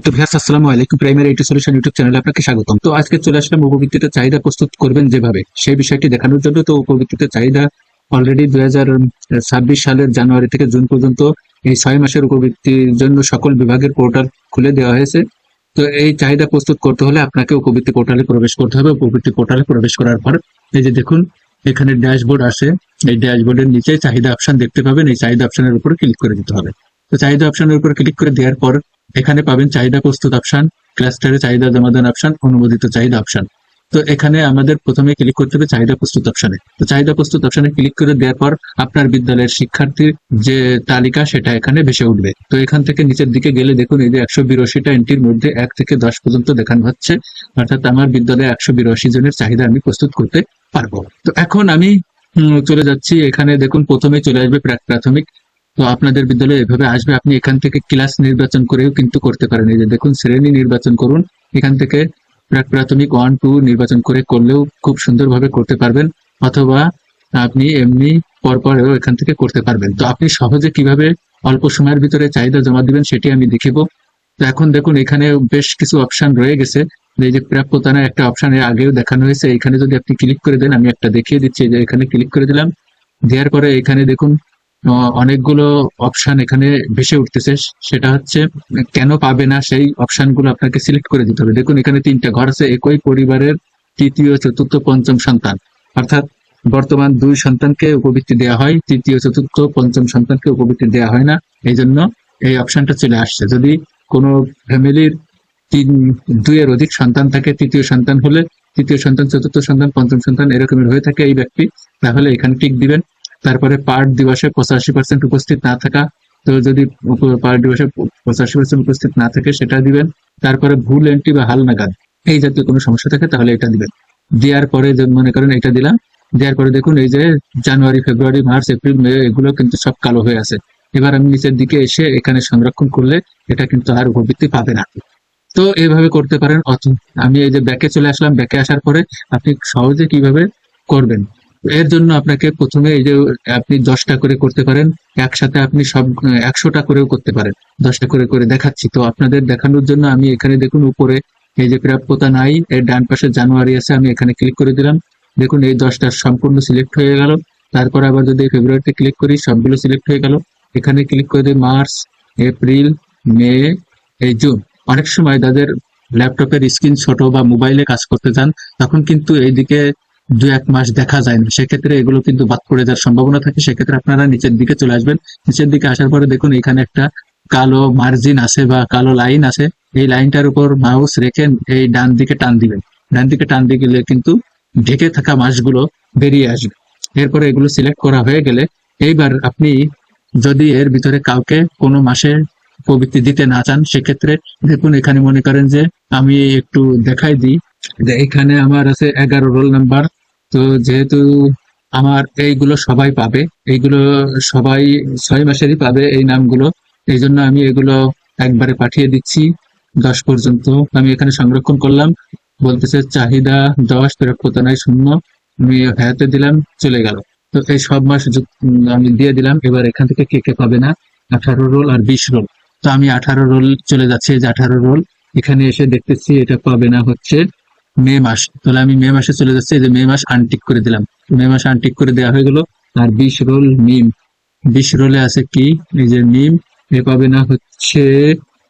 তো ভিউয়ার্স, আসসালামু আলাইকুম। প্রাইমারি আইটি সলিউশন ইউটিউব চ্যানেলে আপনাকে স্বাগতম। তো আজকে চলে আসলাম উপবৃত্তিতে চাহিদা প্রস্তুত করবেন যেভাবে, সেই বিষয়টি দেখানোর জন্য। তো উপবৃত্তিতে চাহিদা অলরেডি 2026 সালের জানুয়ারি থেকে জুন পর্যন্ত এই 6 মাসের উপবৃত্তির জন্য সকল বিভাগের পোর্টাল খুলে দেওয়া হয়েছে। তো এই চাহিদা প্রস্তুত করতে হলে আপনাকে উপবৃত্তি পোর্টালে প্রবেশ করতে হবে। উপবৃত্তি পোর্টালে প্রবেশ করার পর এই যে দেখুন, এখানে ড্যাশবোর্ড আসে। এই ড্যাশবোর্ডের নিচে চাহিদা অপশন দেখতে পাবেন। এই চাহিদা অপশনের উপরে ক্লিক করে দিতে হবে। তো চাহিদা অপশনের উপর ক্লিক করে দেওয়ার পর এখানে পাবেন চাহিদা প্রস্তুত অপশন, ক্লাস্টারে চাহিদা জমাদান অপশন, অনুমোদিত চাহিদা অপশন। তো এখানে আমাদের প্রথমে ক্লিক করতে হবে চাহিদা প্রস্তুত অপশনে। তো চাহিদা প্রস্তুত অপশনে ক্লিক করে দেওয়ার পর আপনার বিদ্যালয়ের শিক্ষার্থীর যে তালিকা সেটা এখানে ভেসে উঠবে। তো এখান থেকে নিচের দিকে গেলে দেখুন, এই যে 182টা এন্ট্রির মধ্যে 1 থেকে 10 পর্যন্ত দেখানো হচ্ছে। অর্থাৎ আমার বিদ্যালয়ে 182 জনের চাহিদা আমি প্রস্তুত করতে পারবো। তো এখন আমি চলে যাচ্ছি। এখানে দেখুন প্রথমেই চলে আসবে প্রাক প্রাথমিক। তো আপনাদের বিদ্যালয়ে এভাবে আসবে। আপনি এখান থেকে ক্লাস নির্বাচন করেও কিন্তু করতে পারেন। এই যে দেখুন, শ্রেণী নির্বাচন করুন। এখান থেকে প্রাক প্রাথমিক 1, 2 নির্বাচন করে করলেও খুব সুন্দরভাবে করতে পারবেন, অথবা আপনি এমনি পরপরেও এখান থেকে করতে পারবেন। তো আপনি সহজে কিভাবে অল্প সময়ের ভিতরে চাহিদা জমা দিবেন সেটি আমি দেখিব। তো এখন দেখুন, এখানে বেশ কিছু অপশন রয়ে গেছে। এই যে প্রাপ্যতা একটা অপশন এর আগেও দেখানো হয়েছে। এখানে যদি আপনি ক্লিক করে দেন, আমি একটা দেখিয়ে দিচ্ছি। যে এখানে ক্লিক করে দিলাম, দেওয়ার পরে এখানে দেখুন অনেকগুলো অপশন এখানে ভেসে উঠতেছে। সেটা হচ্ছে কেন পাবে না, সেই অপশনগুলো আপনাকে সিলেক্ট করে দিতে হবে। দেখুন, এখানে 3টা ঘর আছে। একই পরিবারের তৃতীয়, চতুর্থ, পঞ্চম সন্তান, অর্থাৎ বর্তমান 2 সন্তানকে উপবৃত্তি দেওয়া হয়, তৃতীয়, চতুর্থ, পঞ্চম সন্তানকে উপবৃত্তি দেওয়া হয় না। এই জন্য এই অপশনটা চলে আসছে। যদি কোনো ফ্যামিলির 2 এর অধিক সন্তান থাকে, তৃতীয় সন্তান হলে তৃতীয় সন্তান, চতুর্থ সন্তান, পঞ্চম সন্তান এরকমের হয়ে থাকে এই ব্যক্তি, তাহলে এখানে টিক দিবেন। তারপরে পাঠ দিবসে 85% উপস্থিত না থাকা, তো যদি পাঠ দিবসে 85% উপস্থিত না থাকে সেটা দিবেন। তারপরে ভুল এন্ট্রি বা হালনাগাদ এই জাতীয় কোনো সমস্যা থাকে তাহলে এটা দিবেন। দেওয়ার পরে মনে করেন এটা দিলাম। দেওয়ার পরে দেখুন, এই যে জানুয়ারি, ফেব্রুয়ারি, মার্চ, এপ্রিল, মে এগুলো কিন্তু সব কালো হয়ে আছে। এবার আমি নিচের দিকে এসে এখানে সংরক্ষণ করলে এটা কিন্তু আর উপবৃত্তি পাবে না। তো এইভাবে করতে পারেন। আমি এই যে ব্যাকে চলে আসলাম। ব্যাকে আসার পরে আপনি সহজে কিভাবে করবেন, এর জন্য আপনাকে প্রথমে এই যে আপনি 10টা করে করতে পারেন। একসাথে আপনি সব 100টা করেও করতে পারেন। 10টা করে করে দেখাচ্ছি তো আপনাদের দেখানোর জন্য। আমি এখানে দেখুন উপরে এই যে প্রাপ্যতা নাই, এর ডান পাশে জানুয়ারি আছে, আমি এখানে ক্লিক করে দিলাম। দেখুন এই 10টা সম্পূর্ণ সিলেক্ট হয়ে গেল। তারপর আবার যদি ফেব্রুয়ারিতে ক্লিক করি, সবগুলো সিলেক্ট হয়ে গেল। এখানে ক্লিক করে দিই মার্চ, এপ্রিল, মে, এই জুন। অনেক সময় তাদের ল্যাপটপের স্ক্রিন ছোট বা মোবাইলে কাজ করতে চান, তখন কিন্তু এইদিকে 2-1 মাস দেখা যায় না। সেক্ষেত্রে এগুলো কিন্তু বাদ পড়ে যাওয়ার সম্ভাবনা থাকে। সেক্ষেত্রে আপনারা নিচের দিকে চলে আসবেন। নিচের দিকে আসার পরে দেখুন এখানে একটা কালো মার্জিন আছে বা কালো লাইন আছে। এই লাইনটার উপর মাউস রেখে এই ডান দিকে টান দিবেন। ডান দিকে টান দিয়ে গেলে কিন্তু ঢেকে থাকা মাসগুলো বেরিয়ে আসবে। এরপরে এগুলো সিলেক্ট করা হয়ে গেলে এইবার আপনি যদি এর ভিতরে কাউকে কোনো মাসে প্রবৃত্তি দিতে না চান, সেক্ষেত্রে দেখুন এখানে মনে করেন যে আমি একটু দেখাই দিই যে এখানে আমার আছে 11 রোল নাম্বার। তো যেহেতু আমার এইগুলো সবাই পাবে, এইগুলো সবাই 6 মাসেরই পাবে এই নামগুলো, এই জন্য আমি এগুলো একবারে পাঠিয়ে দিচ্ছি 10 পর্যন্ত। আমি এখানে সংরক্ষণ করলাম। বলতেছে চাহিদা 10, প্রাপ্যতা নাই 0। আমি হ্যাঁতে দিলাম, চলে গেল। তো এই সব মাস আমি দিয়ে দিলাম। এবার এখান থেকে কে কে পাবে না, 18 রোল আর 20 রোল। তো আমি 18 রোল চলে যাচ্ছে। এই যে 18 রোল, এখানে এসে দেখতেছি এটা পাবে না হচ্ছে মে মাস। তাহলে আমি মে মাসে চলে যাচ্ছি। এই যে মে মাস আনটিক করে দিলাম। মে মাস আনটিক করে দেওয়া হয়ে গেল। আর 20 রোল মিম, 20 রোলে আছে কি, এই যে মিম, এ পাবে না হচ্ছে,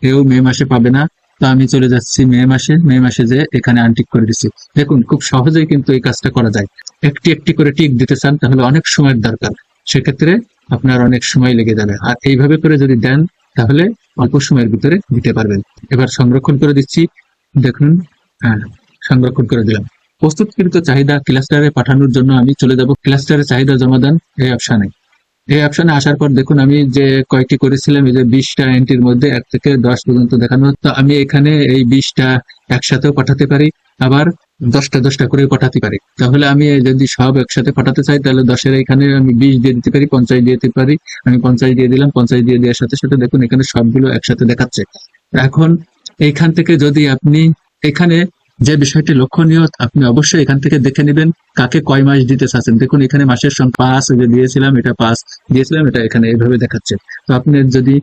এও মে মাসে পাবে না। তো আমি চলে যাচ্ছি মে মাসে। মে মাসে যে এখানে আনটিক করে দিচ্ছি। দেখুন খুব সহজেই কিন্তু এই কাজটা করা যায়। একটি একটি করে টিক দিতে চান তাহলে অনেক সময়ের দরকার, সেক্ষেত্রে আপনার অনেক সময় লেগে যাবে। আর এইভাবে করে যদি দেন তাহলে অল্প সময়ের ভিতরে দিতে পারবেন। এবার সংরক্ষণ করে দিচ্ছি। দেখুন, হ্যাঁ, সংরক্ষণ করে দিলাম। প্রস্তুতকৃত চাহিদা ক্লাস্টারে পাঠানোর জন্য আমি চলে যাব ক্লাস্টারে চাহিদা জমাদান এই অপশনে। এই অপশনে আসার পর দেখুন আমি যে কয়টি করেছিলাম, এই যে 20টা এন্ট্রির মধ্যে 1 থেকে 10 পর্যন্ত দেখানো। তো আমি এখানে এই 20টা একসাথেও পাঠাতে পারি, আবার 10টা 10টা করে পাঠাতে পারি। তাহলে আমি যদি সব একসাথে পাঠাতে চাই তাহলে 10-এর এখানে আমি 20 দিয়ে দিতে পারি, 50 দিয়ে দিতে পারি। আমি 50 দিয়ে দিলাম। 50 দিয়ে দেওয়ার সাথে সাথে দেখুন এখানে সবগুলো একসাথে দেখাচ্ছে। এখন এইখান থেকে যদি আপনি এখানে যে বিষয়টি লক্ষণীয়, আপনি অবশ্যই এখান থেকে দেখে নেবেন কাকে কয় মাস দিতে চাচ্ছেন। দেখুন এখানে মাসের সংখ্যা 5 যে দিয়েছিলাম, এটা 5 দিয়েছিলাম, এটা এখানে এইভাবে দেখাচ্ছে। তো আপনি যদি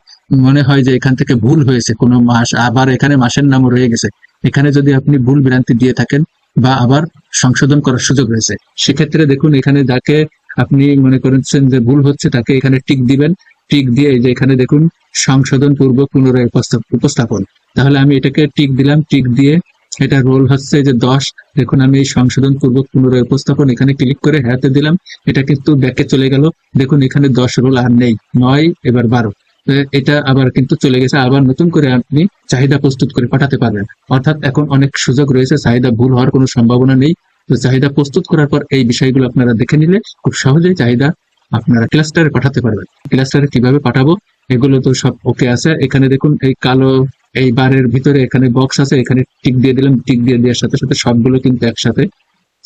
মনে হয় যে এখান থেকে ভুল হয়েছে কোনো মাস, আবার এখানে মাসের নামও রয়ে গেছে, এখানে যদি আপনি ভুল ভ্রান্তি দিয়ে থাকেন বা আবার সংশোধন করার সুযোগ রয়েছে, সেক্ষেত্রে দেখুন এখানে যাকে আপনি মনে করছেন যে ভুল হচ্ছে তাকে এখানে টিক দিবেন। টিক দিয়ে এই যে এখানে দেখুন সংশোধন পূর্বক পুনরায় উপস্থাপন, তাহলে আমি এটাকে টিক দিলাম। টিক দিয়ে এটা রোল হচ্ছে যে 10। দেখুন আমি এই সংশোধন পূর্বক পুনরায় উপস্থাপন এখানে ক্লিক করে হ্যাঁতে দিলাম, এটা কিন্তু ব্যাকে চলে গেল। দেখুন এখানে 10 রোল আর নেই, 9 এবার 12, এটা আবার কিন্তু চলে গেছে। আবার নতুন করে আপনি চাহিদা প্রস্তুত করে পাঠাতে পারবেন। অর্থাৎ এখন অনেক সুযোগ রয়েছে, চাহিদা ভুল হওয়ার কোনো সম্ভাবনা নেই। তো চাহিদা প্রস্তুত করার পর এই বিষয়গুলো আপনারা দেখে নিলে খুব সহজেই চাহিদা আপনারা ক্লাস্টারে পাঠাতে পারবেন। ক্লাস্টারে কিভাবে পাঠাবো এগুলো তো সব ওকে আছে। এখানে দেখুন এই কালো এই বারের ভিতরে এখানে বক্স আছে, এখানে টিক দিয়ে দিলাম। টিক দিয়ে দেওয়ার সাথে সাথে সবগুলো কিন্তু একসাথে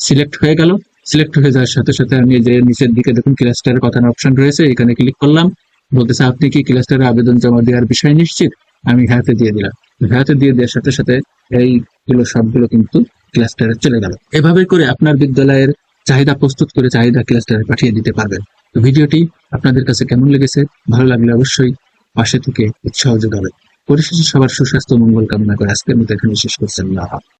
সিলেক্ট হয়ে গেল। সিলেক্ট হয়ে যাওয়ার সাথে সাথে আমি যে নিচের দিকে দেখুন ক্লাস্টারের কথা অপশন রয়েছে, এখানে ক্লিক করলাম। বলতেছে আপনি কি ক্লাস্টারে আবেদন জমা দেওয়ার বিষয় নিশ্চিত? আমি হ্যাঁতে দিয়ে দিলাম। হ্যাঁতে দিয়ে দেওয়ার সাথে সাথে এইগুলো সবগুলো কিন্তু ক্লাস্টারে চলে গেল। এভাবে করে আপনার বিদ্যালয়ের চাহিদা প্রস্তুত করে চাহিদা ক্লাস্টারে পাঠিয়ে দিতে পারবেন। তো ভিডিওটি আপনাদের কাছে কেমন লেগেছে? ভালো লাগলে অবশ্যই পাশে থেকে উৎসাহ যোগাবেন। পরিশেষে সবার সুস্বাস্থ্য ও মঙ্গল কামনা করে আজকের মতো এখানে শেষ করছেন। আল্লাহ হাফেজ।